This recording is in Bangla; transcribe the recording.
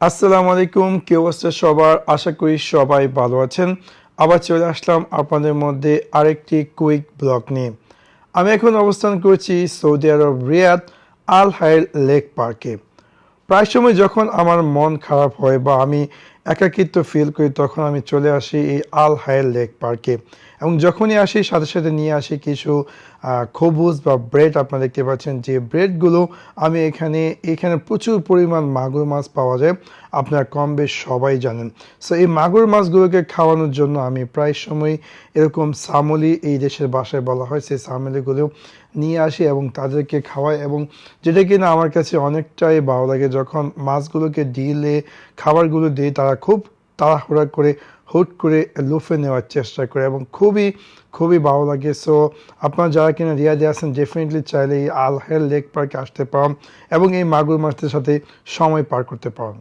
আসসালামু আলাইকুম, কি অবস্থা সবার? আশা করি সবাই ভালো আছেন। আবার চলে আসলাম আপনাদের মধ্যে আরেকটি কুইক ব্লগ নিয়ে। আমি এখন অবস্থান করছি সৌদি আরব রিয়াদ আল হাইল লেক পার্কে। প্রায় সময় যখন আমার মন খারাপ হয় বা আমি একাকিত্ব ফিল করি তখন আমি চলে আসি এই আল হাইল লেক পার্কে, এবং যখনই আসি সাথে সাথে নিয়ে আসি কিছু খবুজ বা ব্রেড। আপনারা দেখতে পাচ্ছেন যে ব্রেডগুলো আমি এখানে প্রচুর পরিমাণ মাগুর মাছ পাওয়া যায়, আপনারা কম বেশ সবাই জানেন। সো এই মাগুর মাছগুলোকে খাওয়ানোর জন্য আমি প্রায় সময় এরকম সামলি, এই দেশের ভাষায় বলা হয়, সেই সামলিগুলো নিয়ে আসি এবং তাদেরকে খাওয়াই, এবং যেটা কিনা আমার কাছে অনেকটাই ভালো লাগে। যখন মাছগুলোকে দিলে, খাবারগুলো দিই, তারা খুব তাড়াহুড়া করে হুট করে লুফে নেওয়ার চেষ্টা করে এবং খুবই খুবই ভালো লাগে। সো আপনারা যারা কিনা রিয়াদে আছেন ডেফিনেটলি চাইলে এই আল হাইল লেক পার্কে আসতে পারেন এবং এই মাগুর মাছদের সাথে সময় পার করতে পারেন।